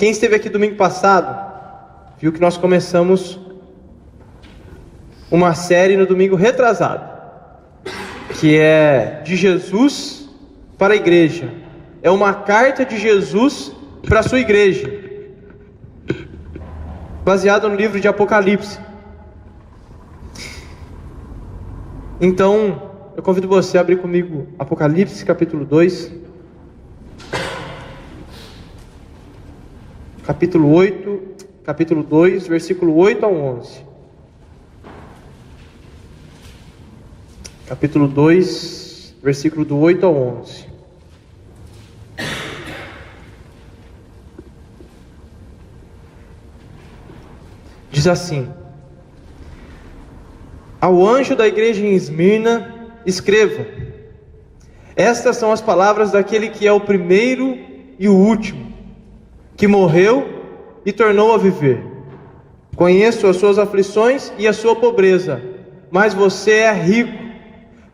Quem esteve aqui domingo passado, viu que nós começamos uma série no domingo retrasado, que é de Jesus para a igreja. É uma carta de Jesus para a sua igreja, baseada no livro de Apocalipse. Então, eu convido você a abrir comigo Apocalipse capítulo 2, capítulo 2, versículo 8 ao 11. Capítulo 2, versículo do 8 ao 11. Diz assim: ao anjo da igreja em Esmirna, escreva: estas são as palavras daquele que é o primeiro e o último, que morreu e tornou a viver. Conheço as suas aflições e a sua pobreza, mas você é rico.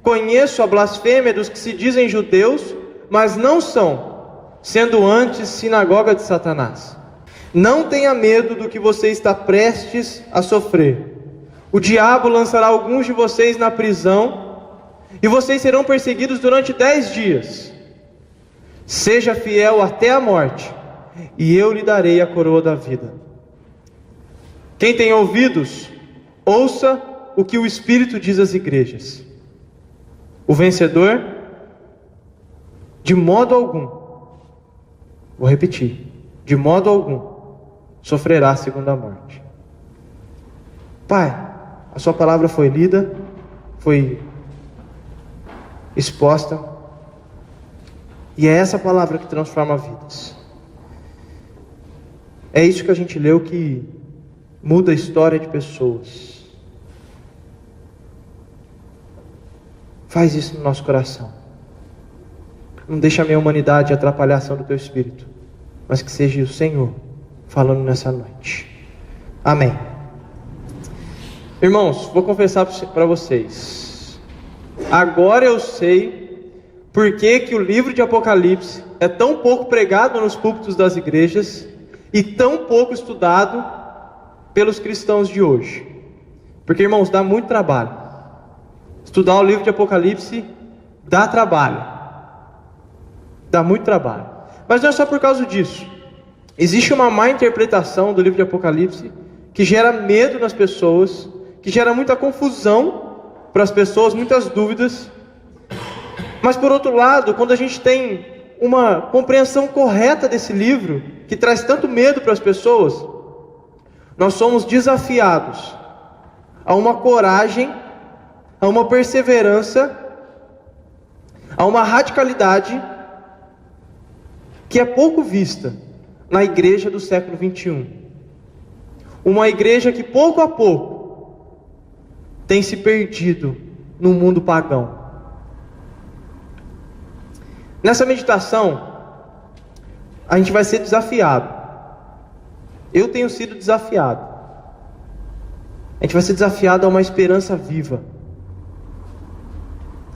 Conheço a blasfêmia dos que se dizem judeus, mas não são, sendo antes sinagoga de Satanás. Não tenha medo do que você está prestes a sofrer. O diabo lançará alguns de vocês na prisão, e vocês serão perseguidos durante 10 dias. Seja fiel até a morte, e eu lhe darei a coroa da vida. Quem tem ouvidos, ouça o que o Espírito diz às igrejas. O vencedor, de modo algum, vou repetir, de modo algum, sofrerá a segunda morte. Pai, a sua palavra foi lida, foi exposta, e é essa palavra que transforma vidas. É isso que a gente leu que muda a história de pessoas. Faz isso no nosso coração. Não deixa a minha humanidade atrapalhar a ação do Teu Espírito, mas que seja o Senhor falando nessa noite. Amém. Irmãos, vou confessar para vocês. Agora eu sei por que o livro de Apocalipse é tão pouco pregado nos púlpitos das igrejas e tão pouco estudado pelos cristãos de hoje. Porque, irmãos, dá muito trabalho. Estudar o livro de Apocalipse dá trabalho. Dá muito trabalho. Mas não é só por causa disso. Existe uma má interpretação do livro de Apocalipse que gera medo nas pessoas, que gera muita confusão para as pessoas, muitas dúvidas. Mas por outro lado, quando a gente tem uma compreensão correta desse livro, que traz tanto medo para as pessoas, nós somos desafiados a uma coragem, a uma perseverança, a uma radicalidade que é pouco vista na igreja do século 21. Uma igreja que pouco a pouco tem se perdido no mundo pagão. Nessa meditação, a gente vai ser desafiado. Eu tenho sido desafiado. A gente vai ser desafiado a uma esperança viva,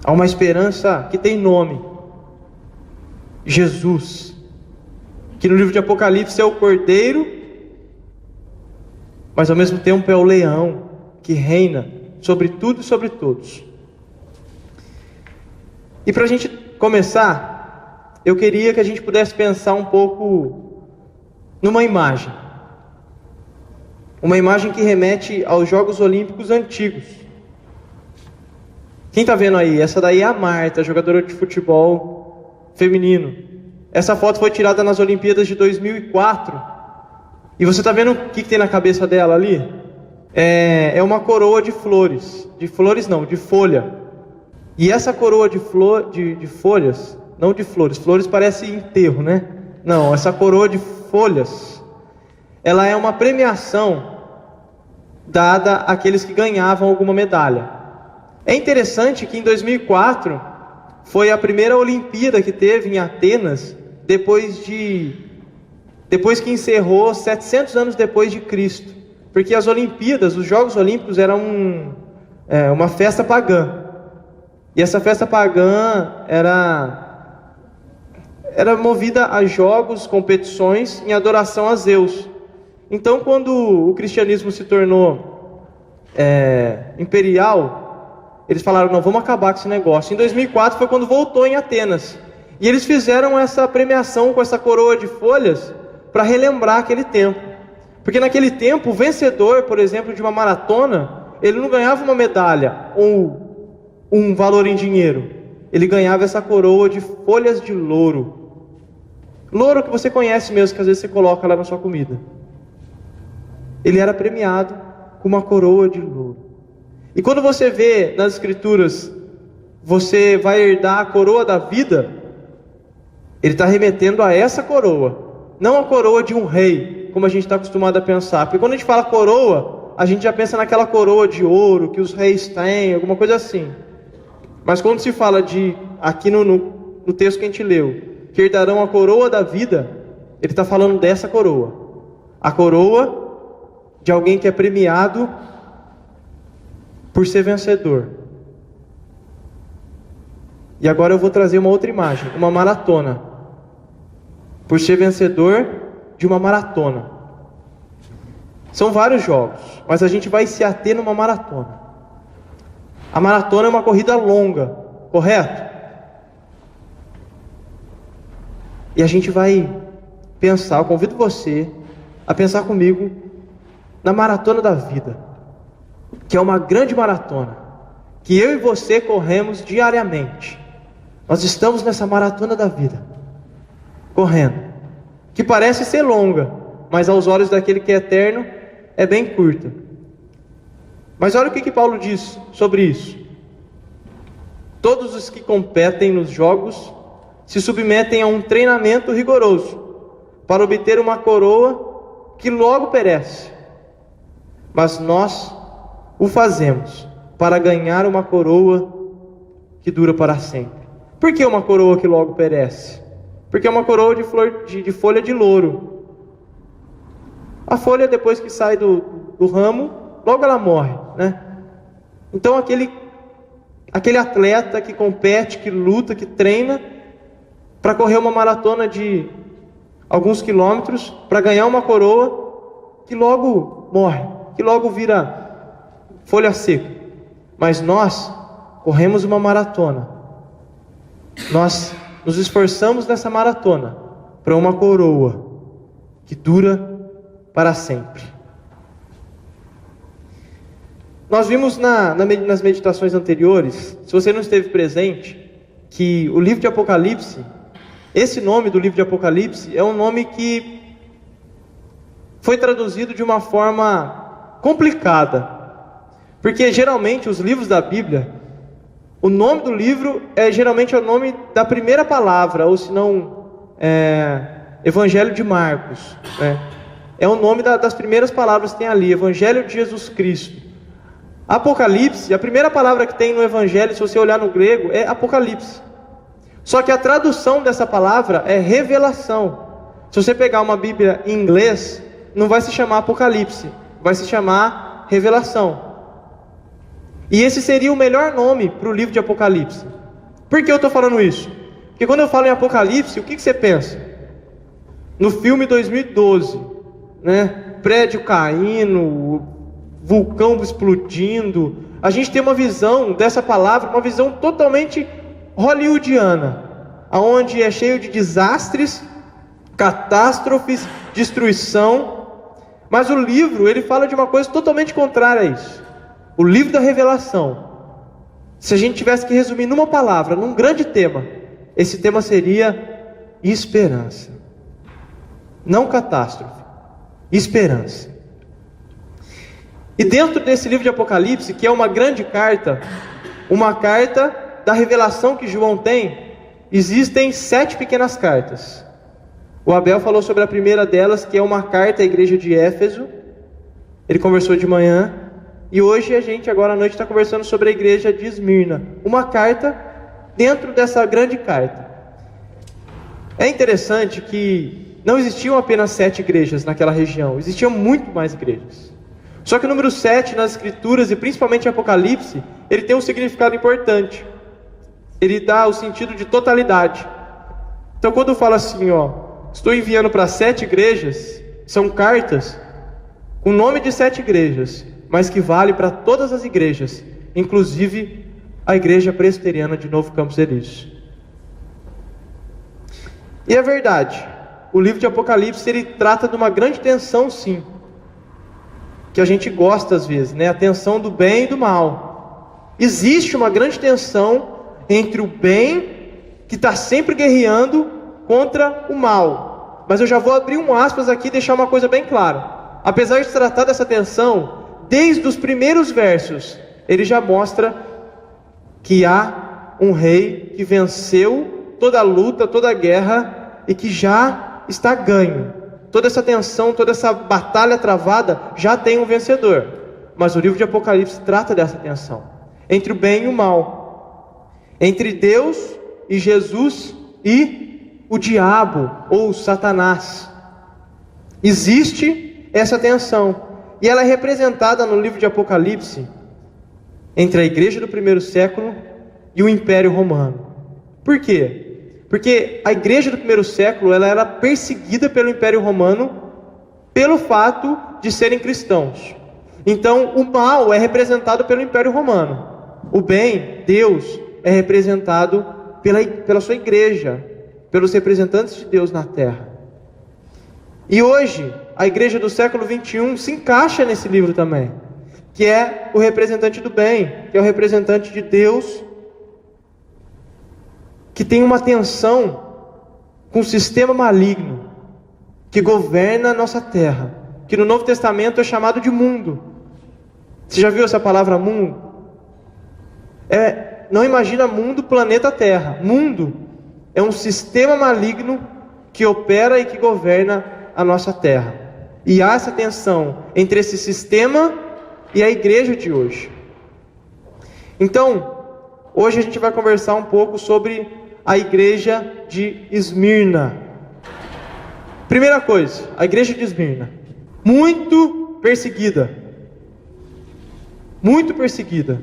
a uma esperança que tem nome: Jesus, que no livro de Apocalipse é o Cordeiro, mas ao mesmo tempo é o leão que reina sobre tudo e sobre todos. E para a gente começar, eu queria que a gente pudesse pensar um pouco numa imagem. Uma imagem que remete aos Jogos Olímpicos antigos. Quem está vendo aí? Essa daí é a Marta, jogadora de futebol feminino. Essa foto foi tirada nas Olimpíadas de 2004. E você está vendo o que tem na cabeça dela ali? É uma coroa de flores. De flores não, de folha. E essa coroa de folhas, não de flores. Flores parece enterro, né? Não, essa coroa de folhas, ela é uma premiação dada àqueles que ganhavam alguma medalha. É interessante que em 2004 foi a primeira Olimpíada que teve em Atenas, depois que encerrou 700 anos depois de Cristo. Porque as Olimpíadas, os Jogos Olímpicos eram uma festa pagã. E essa festa pagã era movida a jogos, competições em adoração a Zeus. Então, quando o cristianismo se tornou imperial, eles falaram, não, vamos acabar com esse negócio. Em 2004 foi quando voltou em Atenas. E eles fizeram essa premiação com essa coroa de folhas para relembrar aquele tempo. Porque naquele tempo, o vencedor, por exemplo, de uma maratona, ele não ganhava uma medalha ou um valor em dinheiro. Ele ganhava essa coroa de folhas de louro. Louro que você conhece mesmo, que às vezes você coloca lá na sua comida. Ele era premiado com uma coroa de louro. E quando você vê nas escrituras, você vai herdar a coroa da vida, ele está remetendo a essa coroa, não a coroa de um rei, como a gente está acostumado a pensar. Porque quando a gente fala coroa, a gente já pensa naquela coroa de ouro que os reis têm, alguma coisa assim. Mas quando se fala aqui no texto que a gente leu, que herdarão a coroa da vida, ele está falando dessa coroa. A coroa de alguém que é premiado por ser vencedor. E agora eu vou trazer uma outra imagem, uma maratona. Por ser vencedor de uma maratona. São vários jogos, mas a gente vai se ater numa maratona. A maratona é uma corrida longa, correto? E a gente vai pensar, eu convido você a pensar comigo na maratona da vida, que é uma grande maratona, que eu e você corremos diariamente. Nós estamos nessa maratona da vida, correndo, que parece ser longa, mas aos olhos daquele que é eterno, é bem curta. Mas olha o que Paulo diz sobre isso. Todos os que competem nos jogos se submetem a um treinamento rigoroso, para obter uma coroa que logo perece. Mas nós o fazemos para ganhar uma coroa que dura para sempre. Por que uma coroa que logo perece? Porque é uma coroa de folha de louro. A folha, depois que sai do ramo, logo ela morre, né? Então aquele atleta que compete, que luta, que treina para correr uma maratona de alguns quilômetros, para ganhar uma coroa que logo morre, que logo vira folha seca. Mas nós corremos uma maratona. Nós nos esforçamos nessa maratona para uma coroa que dura para sempre. Nós vimos nas meditações anteriores, se você não esteve presente, que o livro de Apocalipse, esse nome do livro de Apocalipse é um nome que foi traduzido de uma forma complicada, porque geralmente os livros da Bíblia, o nome do livro geralmente é o nome da primeira palavra, ou se não, Evangelho de Marcos, né? É o nome das primeiras palavras que tem ali, Evangelho de Jesus Cristo. Apocalipse, a primeira palavra que tem no Evangelho, se você olhar no grego, é Apocalipse. Só que a tradução dessa palavra é revelação. Se você pegar uma Bíblia em inglês, não vai se chamar Apocalipse, vai se chamar Revelação. E esse seria o melhor nome para o livro de Apocalipse. Por que eu estou falando isso? Porque quando eu falo em Apocalipse, o que você pensa? No filme 2012, né? Prédio caindo, vulcão explodindo. A gente tem uma visão dessa palavra, uma visão totalmente hollywoodiana, aonde é cheio de desastres, catástrofes, destruição. Mas o livro, ele fala de uma coisa totalmente contrária a isso. O livro da revelação, se a gente tivesse que resumir numa palavra, num grande tema, esse tema seria esperança. Não catástrofe, esperança. E dentro desse livro de Apocalipse, que é uma grande carta, uma carta da revelação que João tem, existem 7 pequenas cartas. O Abel falou sobre a primeira delas, que é uma carta à igreja de Éfeso. Ele conversou de manhã. E hoje a gente, agora à noite, está conversando sobre a igreja de Esmirna. Uma carta dentro dessa grande carta. É interessante que não existiam apenas 7 igrejas naquela região. Existiam muito mais igrejas. Só que o número 7 nas escrituras, e principalmente em Apocalipse, ele tem um significado importante. Ele dá o sentido de totalidade. Então quando eu falo assim, estou enviando para 7 igrejas, são cartas com o nome de 7 igrejas, mas que vale para todas as igrejas, inclusive a igreja presbiteriana de Novo Campos Elíseos. E é verdade, o livro de Apocalipse, ele trata de uma grande tensão, sim, que a gente gosta às vezes, né? A tensão do bem e do mal. Existe uma grande tensão entre o bem, que está sempre guerreando, contra o mal. Mas eu já vou abrir um aspas aqui e deixar uma coisa bem clara. Apesar de tratar dessa tensão, desde os primeiros versos, ele já mostra que há um rei que venceu toda a luta, toda a guerra, e que já está ganho. Toda essa tensão, toda essa batalha travada, já tem um vencedor. Mas o livro de Apocalipse trata dessa tensão, entre o bem e o mal, entre Deus e Jesus e o diabo ou Satanás. Existe essa tensão, e ela é representada no livro de Apocalipse entre a igreja do primeiro século e o Império Romano. Por quê? Porque a igreja do primeiro século, ela era perseguida pelo Império Romano pelo fato de serem cristãos. Então o mal é representado pelo Império Romano, o bem, Deus, é representado pela sua igreja, pelos representantes de Deus na terra. E hoje a igreja do século 21 se encaixa nesse livro também, que é o representante do bem, que é o representante de Deus, que tem uma tensão com o sistema maligno que governa a nossa terra, que no Novo Testamento é chamado de mundo. Você já viu essa palavra mundo? Não imagina mundo, planeta Terra. Mundo é um sistema maligno que opera e que governa a nossa terra. E há essa tensão entre esse sistema e a igreja de hoje. Então, hoje a gente vai conversar um pouco sobre a igreja de Esmirna. Primeira coisa, a igreja de Esmirna, muito perseguida. Muito perseguida.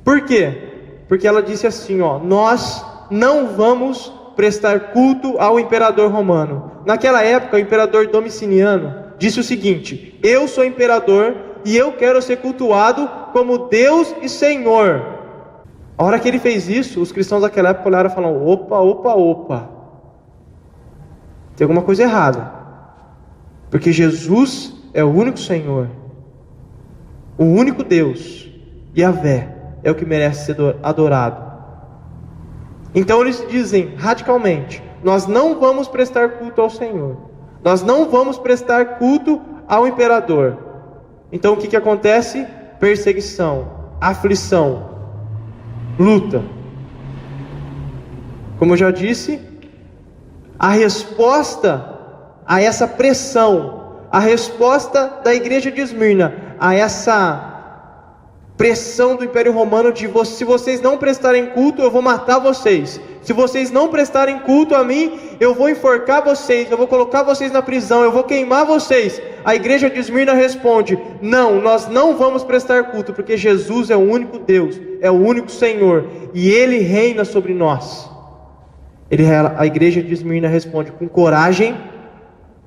Por quê? Porque ela disse assim, nós não vamos prestar culto ao imperador romano. Naquela época, o imperador Domiciano disse o seguinte: eu sou imperador e eu quero ser cultuado como Deus e Senhor. A hora que ele fez isso, os cristãos daquela época olharam e falaram: opa, tem alguma coisa errada, porque Jesus é o único Senhor, o único Deus, Yahvé é o que merece ser adorado. Então eles dizem radicalmente: nós não vamos prestar culto ao Senhor, nós não vamos prestar culto ao imperador. Então o que acontece? Perseguição, aflição, luta. Como eu já disse, a resposta a essa pressão, a resposta da igreja de Esmirna a essa pressão do Império Romano de se vocês não prestarem culto, eu vou matar vocês. Se vocês não prestarem culto a mim, eu vou enforcar vocês, eu vou colocar vocês na prisão, eu vou queimar vocês. A igreja de Esmirna responde: não, nós não vamos prestar culto, porque Jesus é o único Deus, é o único Senhor, e Ele reina sobre nós. A igreja de Esmirna responde com coragem,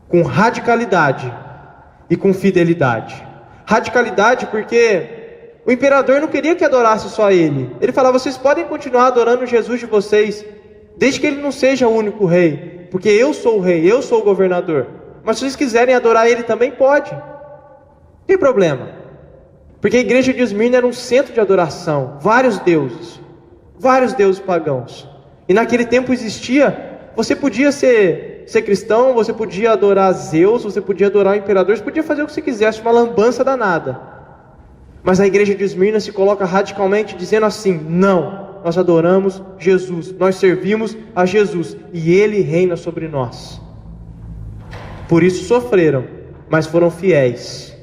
com radicalidade e com fidelidade. Radicalidade porque o imperador não queria que adorasse só ele. Ele falava: vocês podem continuar adorando Jesus de vocês, desde que ele não seja o único rei, porque eu sou o rei, eu sou o governador. Mas se vocês quiserem adorar ele também, pode, não tem problema. Porque a igreja de Esmirna era um centro de adoração, vários deuses pagãos. E naquele tempo existia, você podia ser cristão, você podia adorar Zeus, você podia adorar o imperador, você podia fazer o que você quisesse, uma lambança danada. Mas a igreja de Esmirna se coloca radicalmente dizendo assim: não, nós adoramos Jesus, nós servimos a Jesus e Ele reina sobre nós. Por isso sofreram, mas foram fiéis.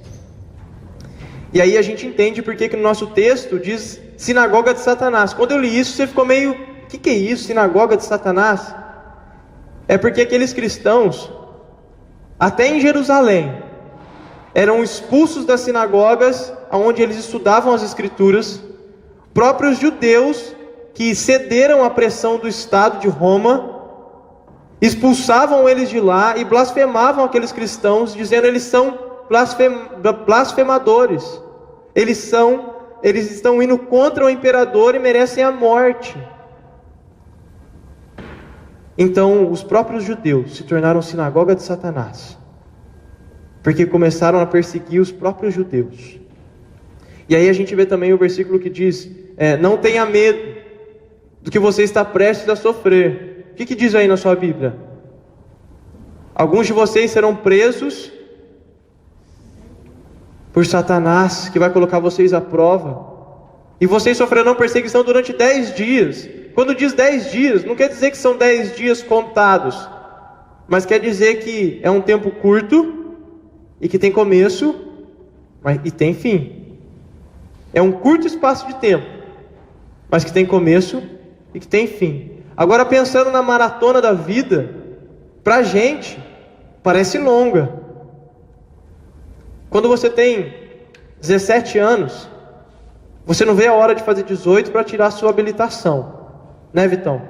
E aí a gente entende porque que no nosso texto diz sinagoga de Satanás. Quando eu li isso, você ficou meio: o que é isso, sinagoga de Satanás? É porque aqueles cristãos, até em Jerusalém, eram expulsos das sinagogas onde eles estudavam as escrituras. Próprios judeus que cederam à pressão do Estado de Roma expulsavam eles de lá e blasfemavam aqueles cristãos, dizendo eles são blasfemadores, eles estão indo contra o imperador e merecem a morte. Então os próprios judeus se tornaram sinagoga de Satanás, porque começaram a perseguir os próprios judeus. E aí a gente vê também o versículo que diz, não tenha medo do que você está prestes a sofrer. O que diz aí na sua Bíblia? Alguns de vocês serão presos por Satanás, que vai colocar vocês à prova, e vocês sofrerão perseguição durante 10 dias. Quando diz 10 dias, não quer dizer que são 10 dias contados, mas quer dizer que é um tempo curto, e que tem começo, e tem fim. É um curto espaço de tempo, mas que tem começo e que tem fim. Agora, pensando na maratona da vida, pra gente, parece longa. Quando você tem 17 anos, você não vê a hora de fazer 18 para tirar a sua habilitação, né, Vitão?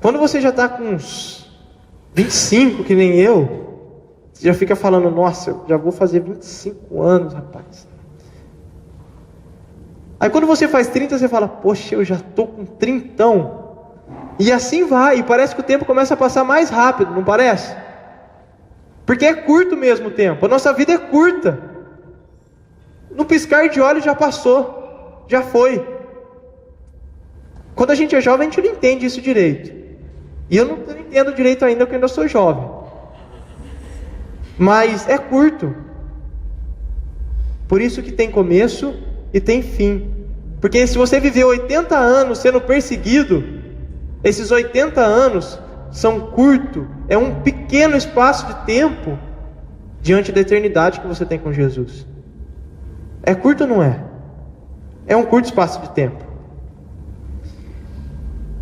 Quando você já está com uns 25, que nem eu, você já fica falando, nossa, eu já vou fazer 25 anos, rapaz. Aí quando você faz 30, você fala, poxa, eu já estou com 30. E assim vai, e parece que o tempo começa a passar mais rápido, não parece? Porque é curto mesmo o tempo, a nossa vida é curta. No piscar de olhos já passou, já foi. Quando a gente é jovem, a gente não entende isso direito. E eu não entendo direito ainda, porque eu ainda sou jovem. Mas é curto. Por isso que tem começo e tem fim. Porque se você viver 80 anos sendo perseguido, esses 80 anos são curtos. É um pequeno espaço de tempo diante da eternidade que você tem com Jesus. É curto ou não é? É um curto espaço de tempo.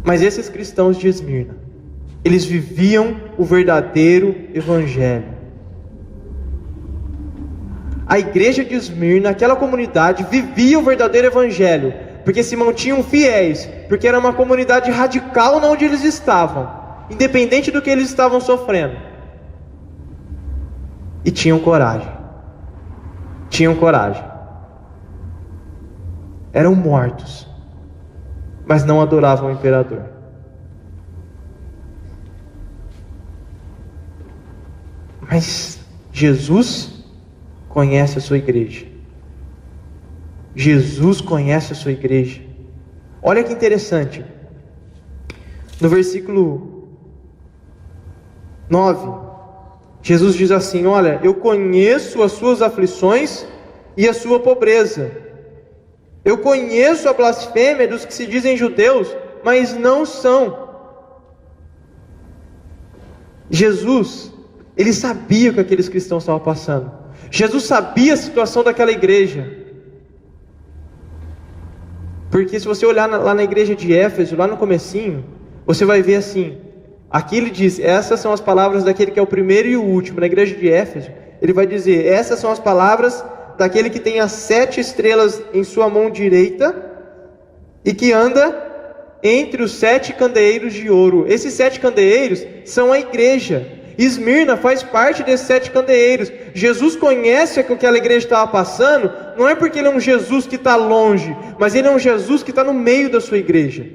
Mas esses cristãos de Esmirna, eles viviam o verdadeiro evangelho. A igreja de Esmirna, aquela comunidade, vivia o verdadeiro evangelho, porque se mantinham fiéis, porque era uma comunidade radical onde eles estavam, independente do que eles estavam sofrendo. E tinham coragem. Tinham coragem. Eram mortos, mas não adoravam o imperador. Mas Jesus conhece a sua igreja. Jesus conhece a sua igreja. Olha que interessante. No versículo 9, Jesus diz assim: olha, eu conheço as suas aflições e a sua pobreza. Eu conheço a blasfêmia dos que se dizem judeus, mas não são. Jesus, ele sabia o que aqueles cristãos estavam passando. Jesus sabia a situação daquela igreja. Porque se você olhar lá na igreja de Éfeso, lá no comecinho, você vai ver assim, aqui ele diz, essas são as palavras daquele que é o primeiro e o último. Na igreja de Éfeso, ele vai dizer, essas são as palavras daquele que tem as 7 estrelas em sua mão direita e que anda entre os 7 candeeiros de ouro. Esses 7 candeeiros são a igreja. Esmirna faz parte desses 7 candeeiros. Jesus conhece o que aquela igreja estava passando, não é porque ele é um Jesus que está longe, mas ele é um Jesus que está no meio da sua igreja.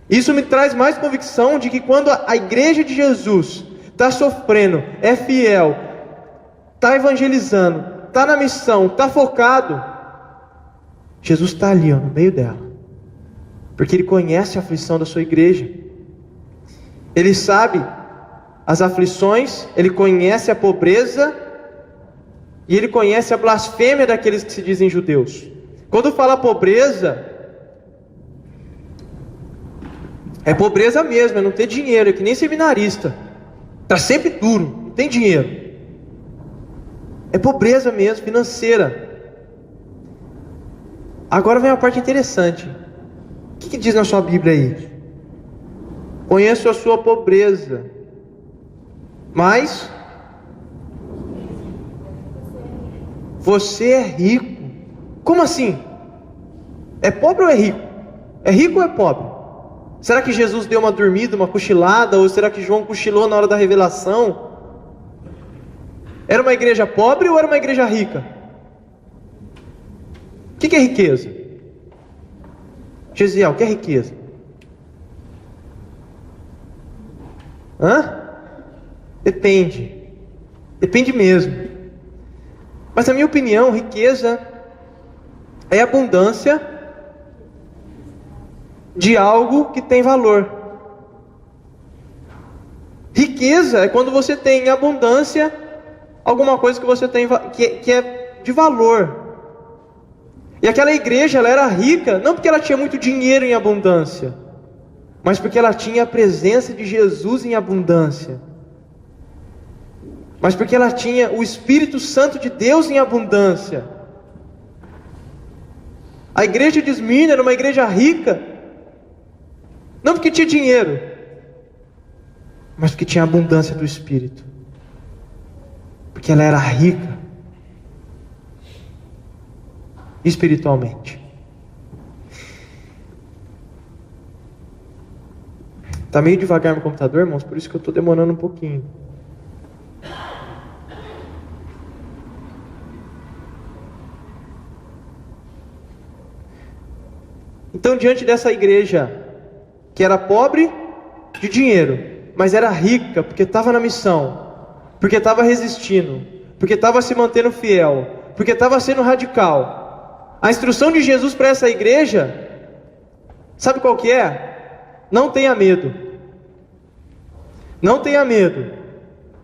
Isso me traz mais convicção de que quando a igreja de Jesus está sofrendo, é fiel, está evangelizando, está na missão, está focado, Jesus está ali, no meio dela, porque ele conhece a aflição da sua igreja. Ele sabe as aflições, ele conhece a pobreza e ele conhece a blasfêmia daqueles que se dizem judeus. Quando fala pobreza, é pobreza mesmo, é não ter dinheiro, é que nem seminarista, está sempre duro, não tem dinheiro. É pobreza mesmo, financeira. Agora vem uma parte interessante. O que diz na sua Bíblia aí? Conheço a sua pobreza, mas você é rico. Como assim? É pobre ou é rico? É rico ou é pobre? Será que Jesus deu uma dormida, uma cochilada? Ou será que João cochilou na hora da revelação? Era uma igreja pobre ou era uma igreja rica? O que é riqueza? Gesiel, o que é riqueza? Depende. Depende mesmo. Mas na minha opinião, riqueza é abundância de algo que tem valor. Riqueza é quando você tem em abundância alguma coisa que você tem que é de valor. E aquela igreja, ela era rica, não porque ela tinha muito dinheiro em abundância, mas porque ela tinha a presença de Jesus em abundância. Mas porque ela tinha o Espírito Santo de Deus em abundância. A igreja de Esmirna era uma igreja rica, não porque tinha dinheiro, mas porque tinha abundância do Espírito. Porque ela era rica espiritualmente. Está meio devagar no computador, irmãos, por isso que eu estou demorando um pouquinho. Então, diante dessa igreja, que era pobre de dinheiro, mas era rica, porque estava na missão, porque estava resistindo, porque estava se mantendo fiel, porque estava sendo radical, a instrução de Jesus para essa igreja, sabe qual que é? Não tenha medo. Não tenha medo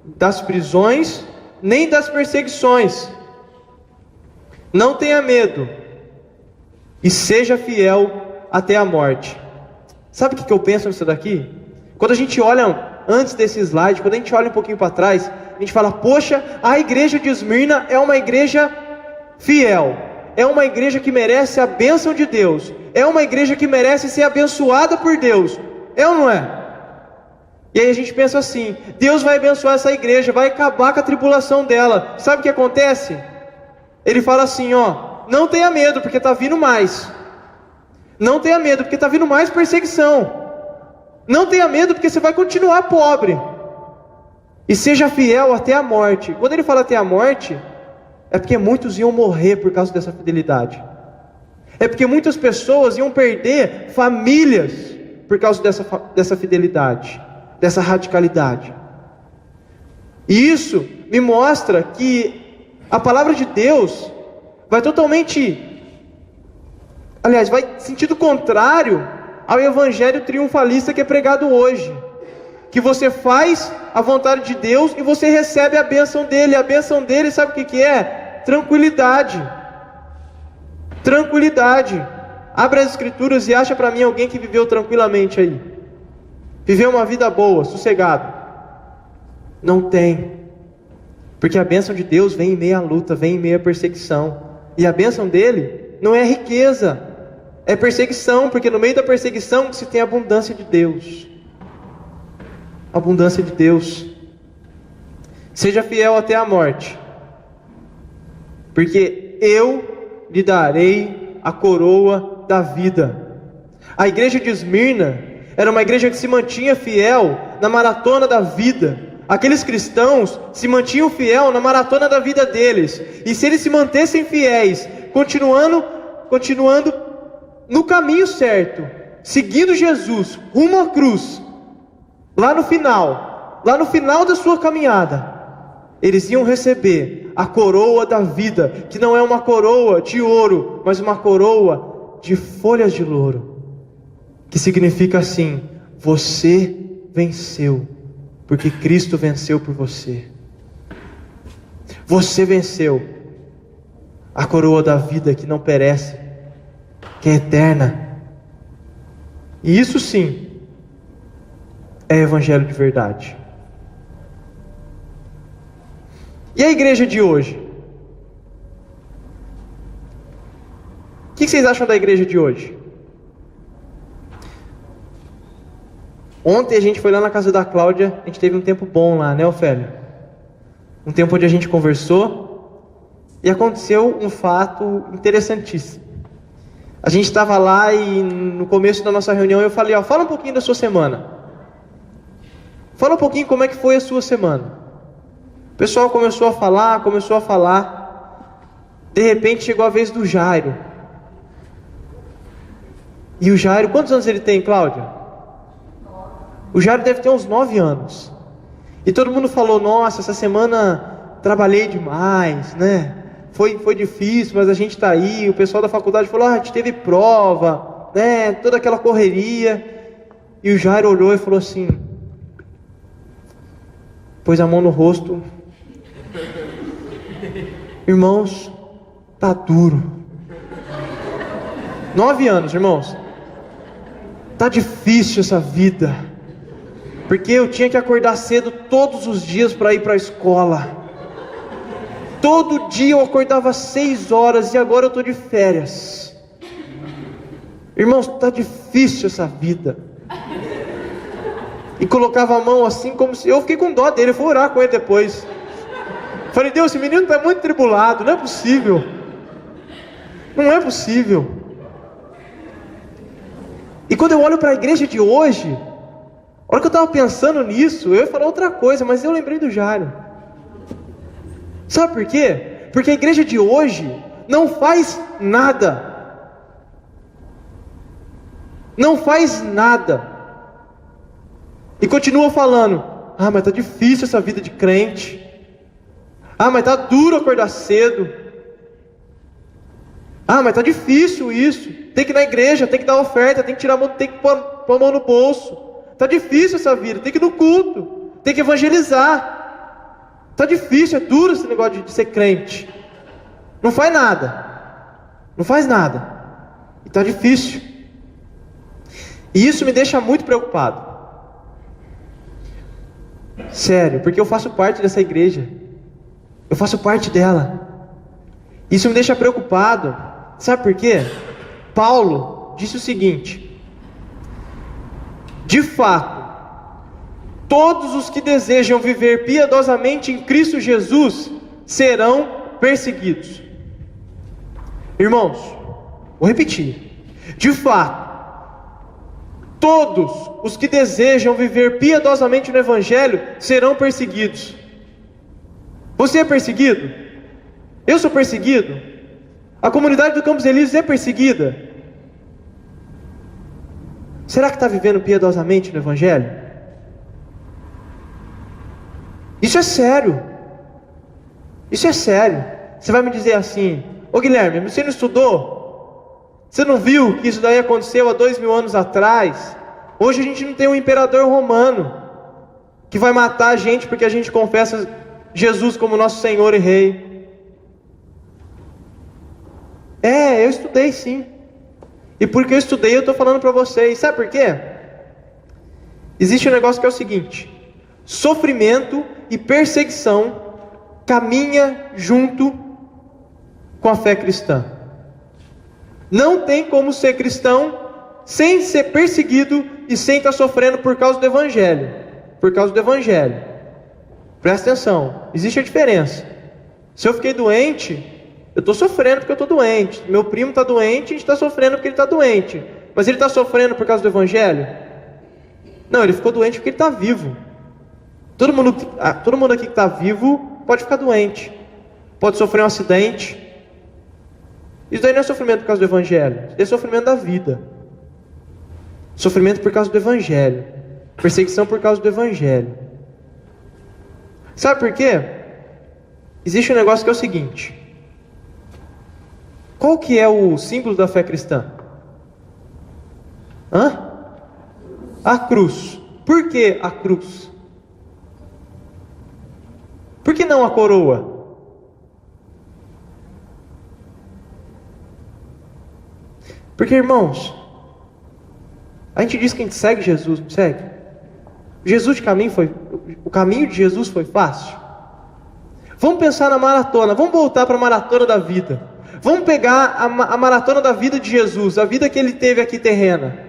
das prisões, nem das perseguições. Não tenha medo. E seja fiel até a morte. Sabe o que eu penso nisso daqui? Quando a gente olha antes desse slide, quando a gente olha um pouquinho para trás, a gente fala, poxa, a igreja de Esmirna é uma igreja fiel, é uma igreja que merece a bênção de Deus, é uma igreja que merece ser abençoada por Deus, é ou não é? E aí a gente pensa assim, Deus vai abençoar essa igreja, vai acabar com a tribulação dela. Sabe o que acontece? Ele fala assim, não tenha medo, porque está vindo mais. Não tenha medo, porque está vindo mais perseguição. Não tenha medo, porque você vai continuar pobre. E seja fiel até a morte. Quando ele fala até a morte, é porque muitos iam morrer por causa dessa fidelidade. É porque muitas pessoas iam perder famílias por causa dessa fidelidade, dessa radicalidade. E isso me mostra que a palavra de Deus vai sentido contrário ao evangelho triunfalista que é pregado hoje, que você faz a vontade de Deus e você recebe a bênção dele. A bênção dele, sabe o que é? Tranquilidade. Tranquilidade. Abra as escrituras e acha para mim alguém que viveu tranquilamente aí, viveu uma vida boa, sossegado. Não tem, porque a bênção de Deus vem em meio à luta, vem em meio à perseguição. E a bênção dele não é riqueza, é perseguição, porque no meio da perseguição se tem a abundância de Deus. Abundância de Deus. Seja fiel até a morte, porque eu lhe darei a coroa da vida. A igreja de Esmirna era uma igreja que se mantinha fiel na maratona da vida. Aqueles cristãos se mantinham fiel na maratona da vida deles. E se eles se mantessem fiéis, continuando no caminho certo, seguindo Jesus, rumo à cruz, lá no final da sua caminhada, eles iam receber a coroa da vida, que não é uma coroa de ouro, mas uma coroa de folhas de louro, que significa assim: você venceu, porque Cristo venceu por você. Você venceu a coroa da vida que não perece, que é eterna. E isso sim é evangelho de verdade. E a igreja de hoje? O que vocês acham da igreja de hoje? Ontem a gente foi lá na casa da Cláudia, a gente teve um tempo bom lá, né, Ofélio? Um tempo onde a gente conversou e aconteceu um fato interessantíssimo. A gente estava lá e no começo da nossa reunião eu falei, fala um pouquinho da sua semana. Fala um pouquinho como é que foi a sua semana. O pessoal começou a falar. De repente chegou a vez do Jairo. E o Jairo, quantos anos ele tem, Cláudia? O Jairo deve ter uns 9 anos. E todo mundo falou, nossa, essa semana trabalhei demais, né? Foi difícil, mas a gente está aí. O pessoal da faculdade falou, a gente teve prova, né? Toda aquela correria. E o Jairo olhou e falou assim, pôs a mão no rosto. Irmãos, tá duro. 9 anos, irmãos. Tá difícil essa vida. Porque eu tinha que acordar cedo todos os dias para ir para a escola. Todo dia eu acordava 6 horas e agora eu estou de férias. Irmãos, tá difícil essa vida. E colocava a mão assim como se... Eu fiquei com dó dele, eu fui orar com ele depois. Falei, Deus, esse menino está muito tribulado, não é possível. Não é possível. E quando eu olho para a igreja de hoje, a hora que eu estava pensando nisso, eu ia falar outra coisa, mas eu lembrei do Jairo. Sabe por quê? Porque a igreja de hoje não faz nada. Não faz nada. E continua falando, mas tá difícil essa vida de crente. Mas tá duro acordar cedo. Mas tá difícil isso. Tem que ir na igreja, tem que dar oferta, tem que tirar a mão, tem que pôr a mão no bolso. Tá difícil essa vida, tem que ir no culto, tem que evangelizar. Tá difícil, é duro esse negócio de ser crente. Não faz nada. Não faz nada. E tá difícil. E isso me deixa muito preocupado. Sério, porque eu faço parte dessa igreja. Eu faço parte dela. Isso me deixa preocupado. Sabe por quê? Paulo disse o seguinte: de fato, todos os que desejam viver piedosamente em Cristo Jesus serão perseguidos. Irmãos, vou repetir. De fato, todos os que desejam viver piedosamente no Evangelho serão perseguidos. Você é perseguido? Eu sou perseguido? A comunidade do Campos Elíseos é perseguida? Será que está vivendo piedosamente no Evangelho? Isso é sério. Isso é sério. Você vai me dizer assim, ô Guilherme, você não estudou? Você não viu que isso daí aconteceu há 2000 anos atrás? Hoje a gente não tem um imperador romano que vai matar a gente porque a gente confessa Jesus como nosso Senhor e Rei. Eu estudei sim. E porque eu estudei, eu estou falando para vocês. Sabe por quê? Existe um negócio que é o seguinte: sofrimento e perseguição caminha junto com a fé cristã. Não tem como ser cristão sem ser perseguido e sem estar sofrendo por causa do Evangelho. Por causa do Evangelho. Presta atenção, existe a diferença. Se eu fiquei doente, eu estou sofrendo porque eu estou doente. Meu primo está doente, a gente está sofrendo porque ele está doente. Mas ele está sofrendo por causa do Evangelho? Não, ele ficou doente porque ele está vivo. Todo mundo aqui que está vivo pode ficar doente. Pode sofrer um acidente. Isso daí não é sofrimento por causa do Evangelho. Isso é sofrimento da vida. Sofrimento por causa do Evangelho. Perseguição por causa do Evangelho. Sabe por quê? Existe um negócio que é o seguinte: qual que é o símbolo da fé cristã? A cruz. Por que a cruz? Por que não a coroa? Porque, irmãos, a gente diz que a gente segue Jesus, não segue? O caminho de Jesus foi fácil. Vamos pensar na maratona, vamos voltar para a maratona da vida. Vamos pegar a maratona da vida de Jesus, a vida que ele teve aqui terrena.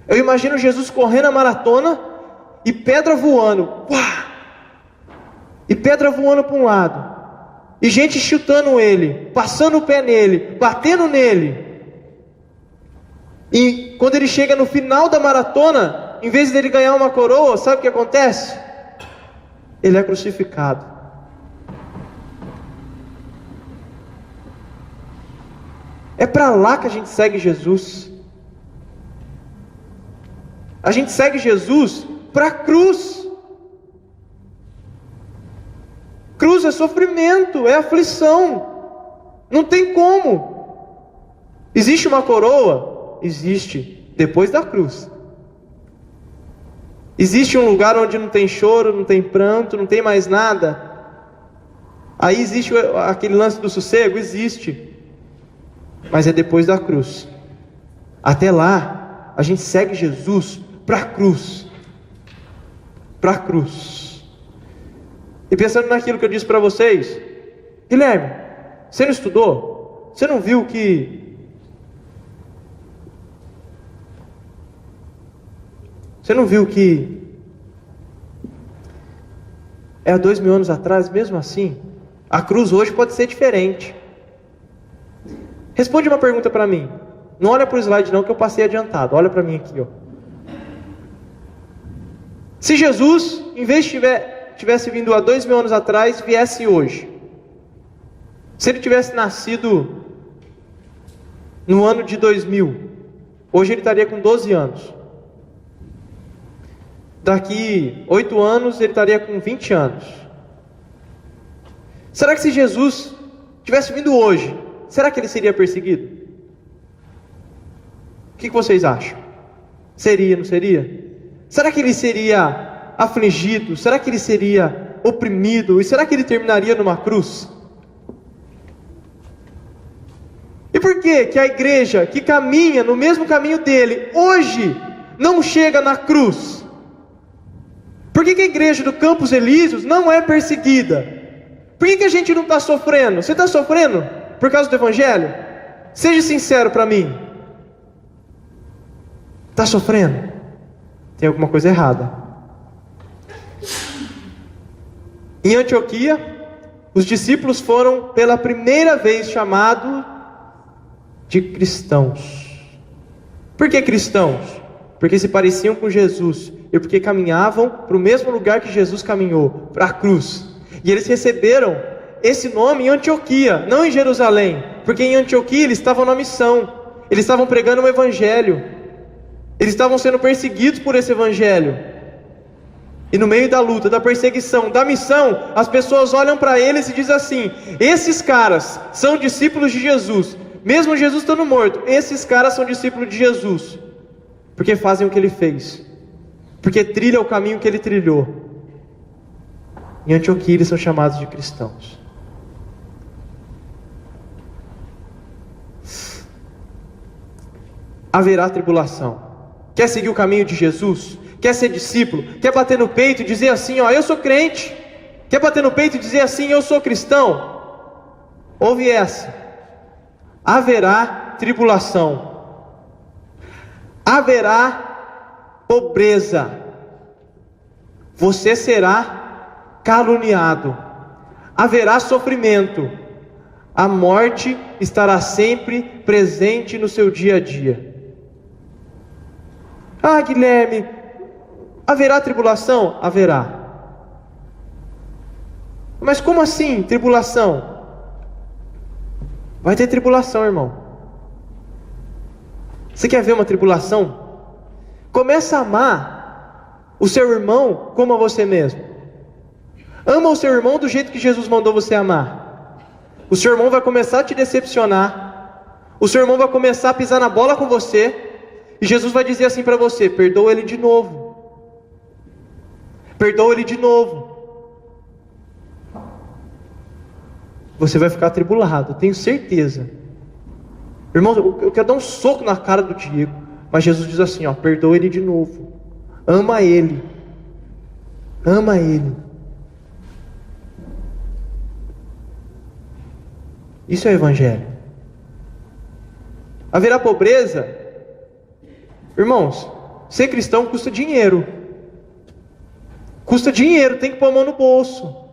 Eu imagino Jesus correndo a maratona e pedra voando. Uá! E pedra voando para um lado. E gente chutando ele, passando o pé nele, batendo nele. E quando ele chega no final da maratona, em vez dele ganhar uma coroa, sabe o que acontece? Ele é crucificado. É para lá que a gente segue Jesus. A gente segue Jesus para a cruz. Cruz é sofrimento, é aflição. Não tem como. Existe uma coroa? Existe, depois da cruz. Existe um lugar onde não tem choro, não tem pranto, não tem mais nada? Aí existe aquele lance do sossego? Existe. Mas é depois da cruz. Até lá, a gente segue Jesus para a cruz. Para a cruz. E pensando naquilo que eu disse para vocês, Guilherme, você não estudou? Você não viu que... Você não viu que é há 2000 anos atrás, mesmo assim? A cruz hoje pode ser diferente. Responde uma pergunta para mim. Não olha para o slide não, que eu passei adiantado. Olha para mim aqui, ó. Se Jesus, em vez de tivesse vindo há 2000 anos atrás, viesse hoje. Se ele tivesse nascido no ano de 2000, hoje ele estaria com 12 anos. Daqui 8 anos ele estaria com 20 anos. Será que se Jesus tivesse vindo hoje, será que ele seria perseguido? O que vocês acham? Seria, não seria? Será que ele seria afligido? Será que ele seria oprimido? E será que ele terminaria numa cruz? E por que a igreja que caminha no mesmo caminho dele, hoje, não chega na cruz? Por que a igreja do Campos Elíseos não é perseguida? Por que a gente não está sofrendo? Você está sofrendo por causa do Evangelho? Seja sincero para mim. Está sofrendo? Tem alguma coisa errada. Em Antioquia, os discípulos foram pela primeira vez chamados de cristãos. Por que cristãos? Porque se pareciam com Jesus e porque caminhavam para o mesmo lugar que Jesus caminhou, para a cruz. E eles receberam esse nome em Antioquia, não em Jerusalém, porque em Antioquia eles estavam na missão, eles estavam pregando o Evangelho, eles estavam sendo perseguidos por esse Evangelho. E no meio da luta, da perseguição, da missão, as pessoas olham para eles e dizem assim: esses caras são discípulos de Jesus, mesmo Jesus estando morto, esses caras são discípulos de Jesus, porque fazem o que ele fez, porque trilham o caminho que ele trilhou. Em Antioquia eles são chamados de cristãos. Haverá tribulação. Quer seguir o caminho de Jesus? Quer ser discípulo? Quer bater no peito e dizer assim, ó, eu sou crente? Quer bater no peito e dizer assim, eu sou cristão? Ouve essa. Haverá tribulação. Haverá pobreza. Você será caluniado. Haverá sofrimento. A morte estará sempre presente no seu dia a dia. Ah, Guilherme, haverá tribulação? Haverá. Mas como assim, tribulação? Vai ter tribulação, irmão. Você quer ver uma tribulação? Começa a amar o seu irmão como a você mesmo. Ama o seu irmão do jeito que Jesus mandou você amar. O seu irmão vai começar a te decepcionar. O seu irmão vai começar a pisar na bola com você. E Jesus vai dizer assim para você: perdoa ele de novo. Perdoa ele de novo. Você vai ficar atribulado, tenho certeza. Irmãos, eu quero dar um soco na cara do Diego, mas Jesus diz assim, ó, perdoa ele de novo. Ama ele. Ama ele. Isso é o Evangelho. Haverá pobreza? Irmãos, ser cristão custa dinheiro. Custa dinheiro, tem que pôr a mão no bolso.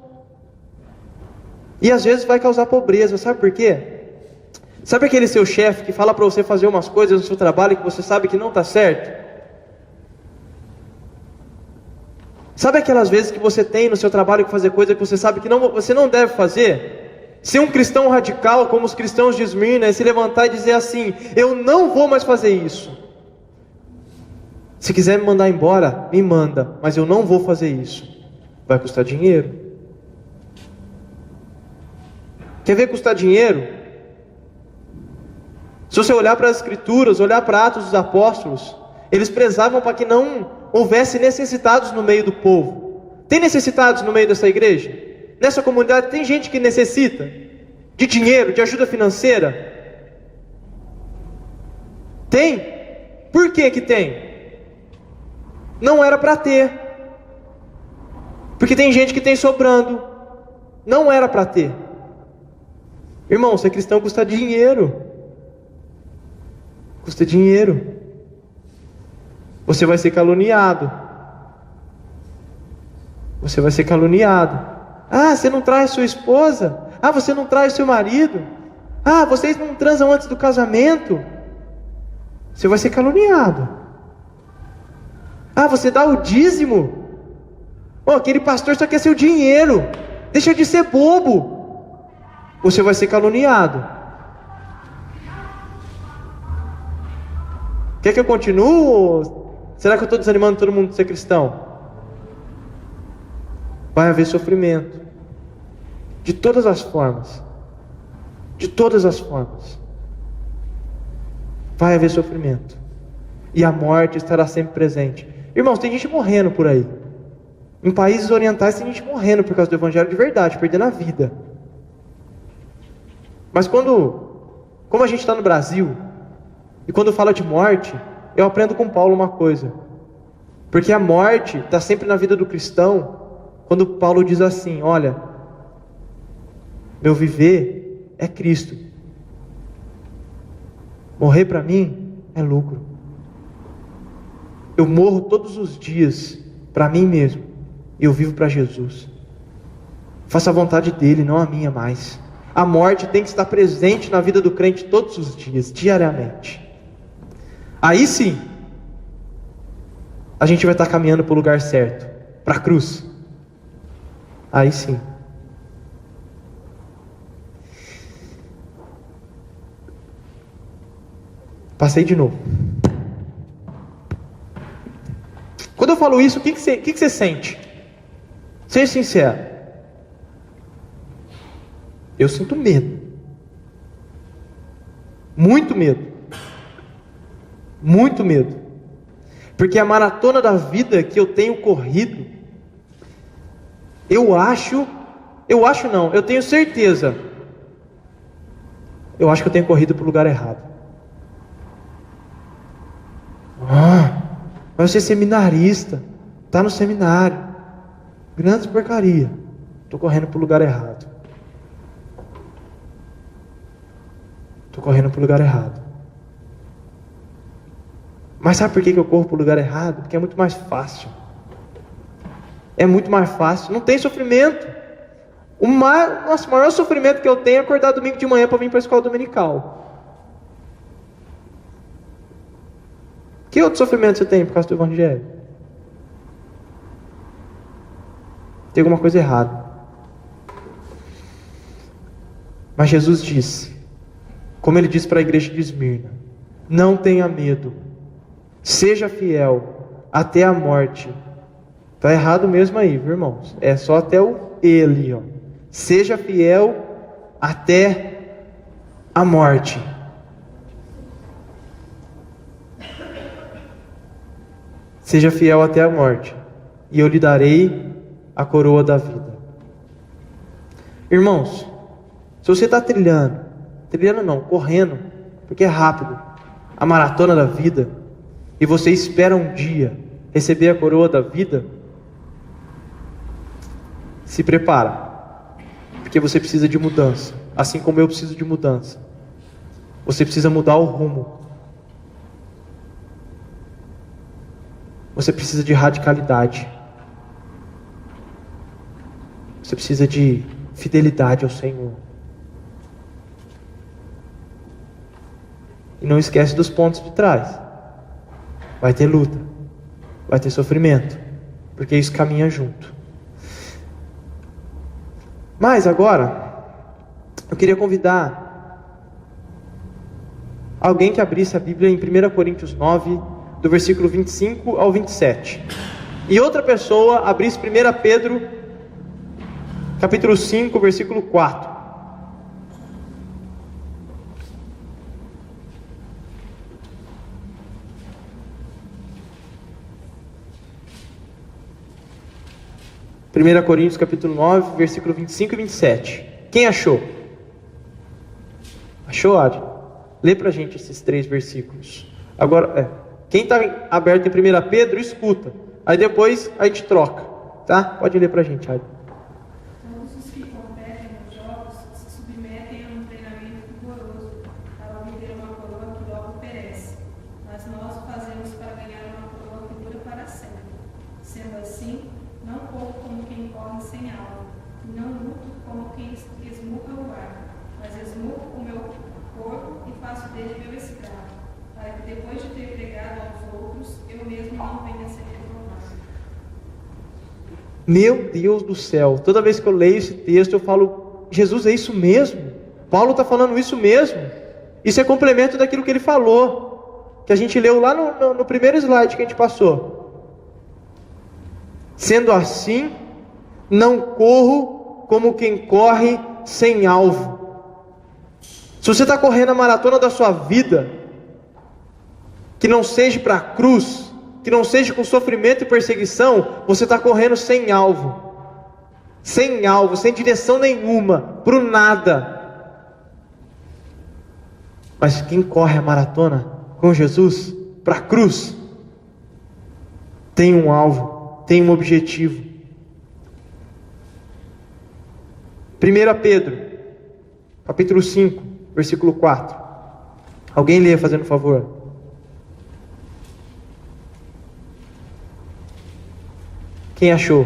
E às vezes vai causar pobreza, sabe por quê? Sabe aquele seu chefe que fala para você fazer umas coisas no seu trabalho que você sabe que não está certo? Sabe aquelas vezes que você tem no seu trabalho que fazer coisa que você sabe que você não deve fazer? Ser um cristão radical, como os cristãos de Esmirna, é se levantar e dizer assim: eu não vou mais fazer isso. Se quiser me mandar embora, me manda, mas eu não vou fazer isso. Vai custar dinheiro. Quer ver custar dinheiro? Se você olhar para as Escrituras, olhar para Atos dos Apóstolos, eles prezavam para que não houvesse necessitados no meio do povo. Tem necessitados no meio dessa igreja? Nessa comunidade tem gente que necessita de dinheiro, de ajuda financeira? Tem? Por que que tem? Não era para ter. Porque tem gente que tem sobrando. Não era para ter. Irmão, ser cristão custa dinheiro. Custa dinheiro. Você vai ser caluniado. Você vai ser caluniado. Ah, você não traz sua esposa? Ah, você não traz seu marido? Ah, vocês não transam antes do casamento? Você vai ser caluniado. Ah, você dá o dízimo? Oh, aquele pastor só quer seu dinheiro. Deixa de ser bobo. Você vai ser caluniado. Quer que eu continue? Será que eu estou desanimando todo mundo de ser cristão? Vai haver sofrimento. De todas as formas. De todas as formas. Vai haver sofrimento. E a morte estará sempre presente. Irmãos, tem gente morrendo por aí. Em países orientais tem gente morrendo por causa do evangelho de verdade, perdendo a vida. Mas como a gente está no Brasil, e quando fala de morte, eu aprendo com Paulo uma coisa. Porque a morte está sempre na vida do cristão, quando Paulo diz assim: olha, meu viver é Cristo. Morrer para mim é lucro. Eu morro todos os dias para mim mesmo, e eu vivo para Jesus. Faço a vontade dele, não a minha mais. A morte tem que estar presente na vida do crente todos os dias, diariamente. Aí sim, a gente vai estar caminhando para o lugar certo, para a cruz. Aí sim. Passei de novo. Quando eu falo isso, o que você sente? Seja sincero. Eu sinto medo. Muito medo. Muito medo. Porque a maratona da vida que eu tenho corrido, eu tenho certeza. Eu acho que eu tenho corrido para o lugar errado. Vai ser seminarista, está no seminário, grande porcaria. Estou correndo para o lugar errado. Estou correndo para o lugar errado. Mas sabe por que eu corro para o lugar errado? Porque é muito mais fácil. É muito mais fácil, não tem sofrimento. O maior sofrimento que eu tenho é acordar domingo de manhã para vir para a escola dominical. Que outro sofrimento você tem por causa do evangelho? Tem alguma coisa errada. Mas Jesus disse, como ele disse para a igreja de Esmirna: não tenha medo, seja fiel até a morte. Está errado mesmo aí, viu, irmãos? É só até o ele, ó. Seja fiel até a morte. Seja fiel até a morte, e eu lhe darei a coroa da vida. Irmãos, se você está correndo, porque é rápido, a maratona da vida, e você espera um dia receber a coroa da vida, se prepara, porque você precisa de mudança, assim como eu preciso de mudança. Você precisa mudar o rumo. Você precisa de radicalidade. Você precisa de fidelidade ao Senhor. E não esquece dos pontos de trás. Vai ter luta, vai ter sofrimento, porque isso caminha junto. Mas agora, eu queria convidar alguém que abrisse a Bíblia em 1 Coríntios 9, do versículo 25 ao 27. E outra pessoa abrisse 1 Pedro, capítulo 5, versículo 4. Primeira Coríntios capítulo 9, versículo 25 e 27. Quem achou? Achou, Adi? Lê pra gente esses 3 versículos. Agora, quem está aberto em 1 Pedro, escuta. Aí depois a gente troca, tá? Pode ler pra gente, Adi. Todos os que competem nos jogos se submetem a um treinamento rigoroso para obter uma coroa que logo perece. Mas nós o fazemos para ganhar uma coroa que dura para sempre. Sendo assim, não corro como quem corre sem alvo, e não luto como quem esmurra o ar, mas esmurro o meu corpo e faço dele meu escravo, para que depois de ter pregado aos outros, eu mesmo não venha a ser reprovado. Meu Deus do céu, toda vez que eu leio esse texto eu falo, Jesus, é isso mesmo? Paulo está falando isso mesmo? Isso é complemento daquilo que ele falou, que a gente leu lá no primeiro slide que a gente passou. Sendo assim, não corro como quem corre sem alvo. Se você está correndo a maratona da sua vida, que não seja para a cruz, que não seja com sofrimento e perseguição, você está correndo sem alvo, sem direção nenhuma, para o nada. Mas quem corre a maratona com Jesus, para a cruz, tem um alvo, tem um objetivo. 1 Pedro, capítulo 5, versículo 4. Alguém lê, fazendo favor. Quem achou?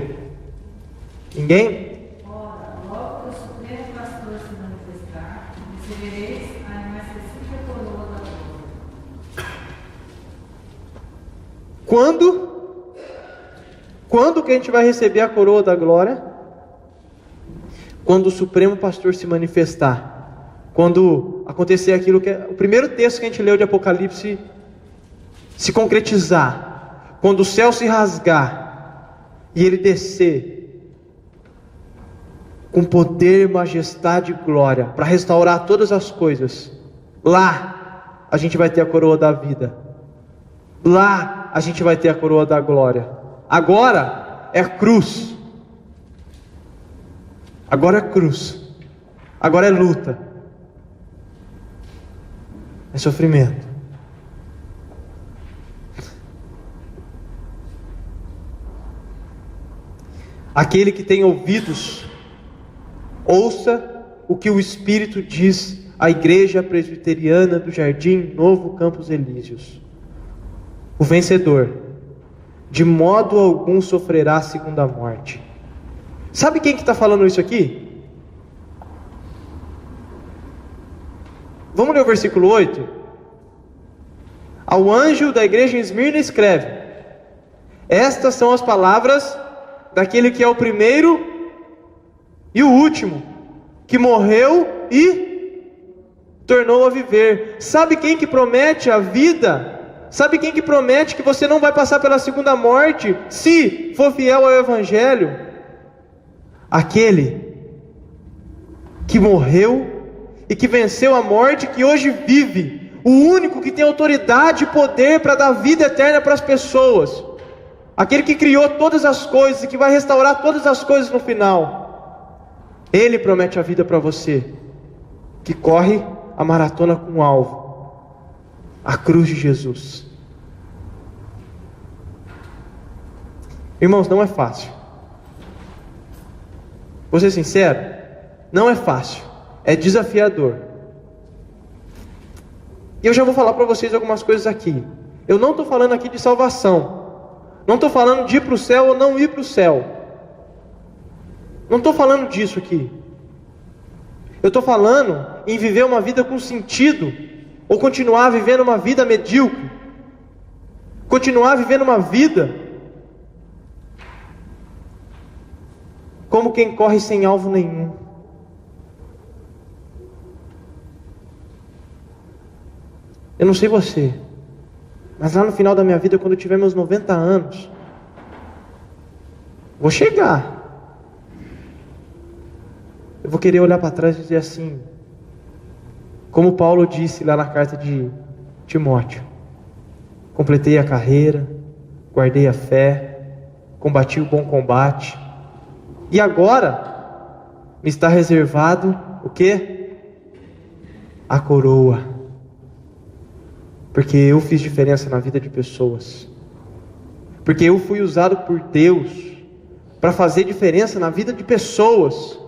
Ninguém? Ora, logo que o Supremo Pastor se manifestar, recebereis a inacessível coroa da glória. Quando que a gente vai receber a coroa da glória? Quando o Supremo Pastor se manifestar. Quando acontecer aquilo que é o primeiro texto que a gente leu de Apocalipse se concretizar. Quando o céu se rasgar e ele descer com poder, majestade e glória para restaurar todas as coisas. Lá a gente vai ter a coroa da vida. Lá a gente vai ter a coroa da glória. Agora é cruz. Agora é cruz. Agora é luta. É sofrimento. Aquele que tem ouvidos, ouça o que o Espírito diz à Igreja Presbiteriana do Jardim Novo Campos Elíseos. O vencedor, de modo algum sofrerá a segunda morte. Sabe quem que está falando isso aqui? Vamos ler o versículo 8? Ao anjo da igreja em Esmirna escreve: estas são as palavras daquele que é o primeiro e o último, que morreu e tornou a viver. Sabe quem que promete a vida? Sabe quem que promete que você não vai passar pela segunda morte, se for fiel ao Evangelho? Aquele que morreu e que venceu a morte, que hoje vive, o único que tem autoridade e poder para dar vida eterna para as pessoas, aquele que criou todas as coisas e que vai restaurar todas as coisas no final. Ele promete a vida para você, que corre a maratona com alvo, a cruz de Jesus. Irmãos, não é fácil. Vou ser sincero, não é fácil, é desafiador. E eu já vou falar para vocês algumas coisas aqui. Eu não estou falando aqui de salvação, não estou falando de ir para o céu ou não ir para o céu, não estou falando disso aqui. Eu estou falando em viver uma vida com sentido, Ou continuar vivendo uma vida medíocre? Continuar vivendo uma vida como quem corre sem alvo nenhum? Eu não sei você, mas lá no final da minha vida, quando eu tiver meus 90 anos, vou chegar. Eu vou querer olhar para trás e dizer assim, como Paulo disse lá na carta de Timóteo: completei a carreira, guardei a fé, combati o bom combate, e agora me está reservado o quê? A coroa. Porque eu fiz diferença na vida de pessoas. Porque eu fui usado por Deus para fazer diferença na vida de pessoas.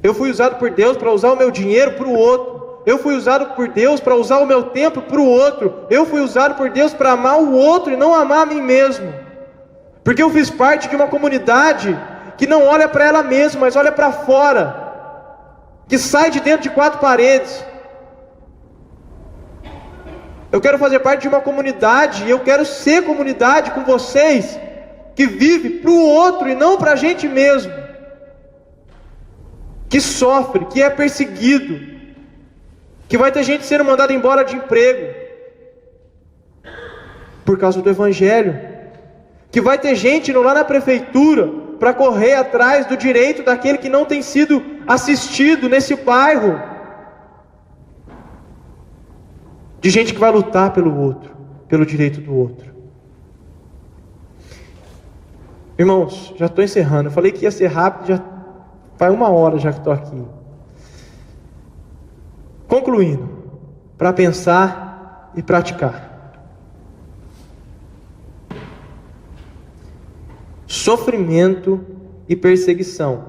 Eu fui usado por Deus para usar o meu dinheiro para o outro. Eu fui usado por Deus para usar o meu tempo para o outro. Eu fui usado por Deus para amar o outro e não amar a mim mesmo. Porque eu fiz parte de uma comunidade que não olha para ela mesma, mas olha para fora. Que sai de dentro de 4 paredes. Eu quero fazer parte de uma comunidade, e eu quero ser comunidade com vocês, que vive para o outro e não para a gente mesmo. Que sofre, que é perseguido, que vai ter gente sendo mandada embora de emprego por causa do Evangelho, que vai ter gente indo lá na prefeitura para correr atrás do direito daquele que não tem sido assistido nesse bairro, de gente que vai lutar pelo outro, pelo direito do outro. Irmãos, já estou encerrando. Eu falei que ia ser rápido, já faz 1 hora já que estou aqui. Concluindo, para pensar e praticar. Sofrimento e perseguição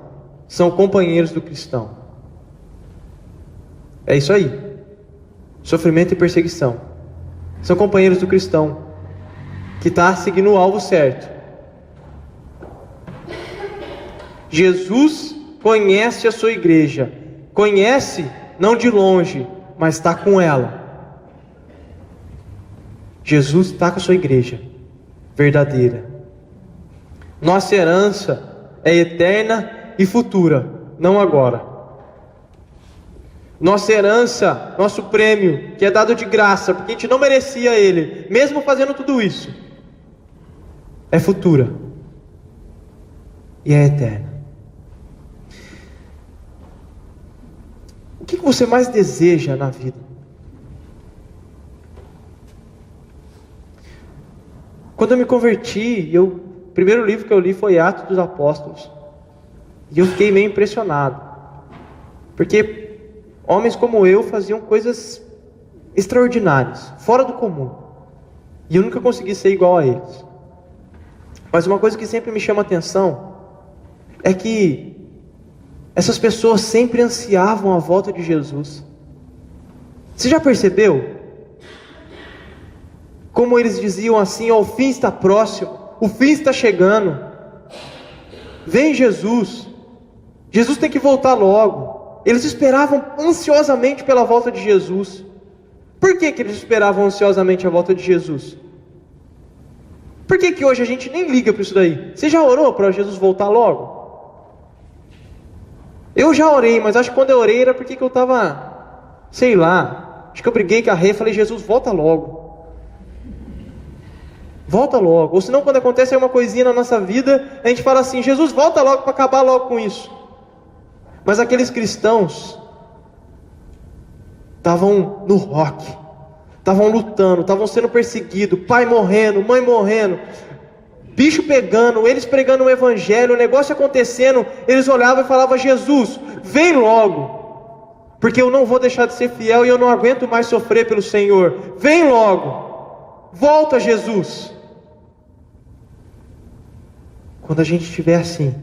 são companheiros do cristão. É isso aí. Sofrimento e perseguição são companheiros do cristão que está seguindo o alvo certo. Jesus conhece a sua igreja, conhece não de longe, mas está com ela. Jesus está com a sua igreja verdadeira. Nossa herança é eterna e futura, não agora. Nossa herança, nosso prêmio, que é dado de graça, porque a gente não merecia ele, mesmo fazendo tudo isso, é futura e é eterna. O que você mais deseja na vida? Quando eu me converti, o primeiro livro que eu li foi Atos dos Apóstolos, e eu fiquei meio impressionado, porque homens como eu faziam coisas extraordinárias, fora do comum, e eu nunca consegui ser igual a eles. Mas uma coisa que sempre me chama a atenção é que essas pessoas sempre ansiavam a volta de Jesus. Você já percebeu? Como eles diziam assim: ó, o fim está próximo, o fim está chegando, vem Jesus, Jesus tem que voltar logo. Eles esperavam ansiosamente pela volta de Jesus. Por que eles esperavam ansiosamente a volta de Jesus? Por que hoje a gente nem liga para isso daí? Você já orou para Jesus voltar logo? Eu já orei, mas acho que quando eu orei era porque eu estava, sei lá, acho que eu briguei com a rei e falei: Jesus, volta logo. Volta logo. Ou senão, quando acontece uma coisinha na nossa vida, a gente fala assim: Jesus, volta logo para acabar logo com isso. Mas aqueles cristãos estavam no rock, estavam lutando, estavam sendo perseguidos, pai morrendo, mãe morrendo, bicho pegando, eles pregando o evangelho, o negócio acontecendo. Eles olhavam e falavam: Jesus, vem logo, porque eu não vou deixar de ser fiel e eu não aguento mais sofrer pelo Senhor. Vem logo, volta, Jesus. Quando a gente estiver assim,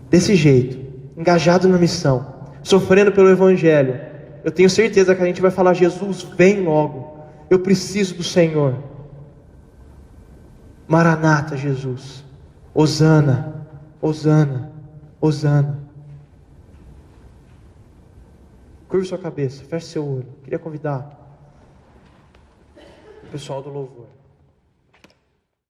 desse jeito, engajado na missão, sofrendo pelo evangelho, eu tenho certeza que a gente vai falar: Jesus, vem logo, eu preciso do Senhor. Maranata, Jesus, Hosana, Hosana, Hosana. Curve sua cabeça, feche seu olho. Queria convidar o pessoal do louvor.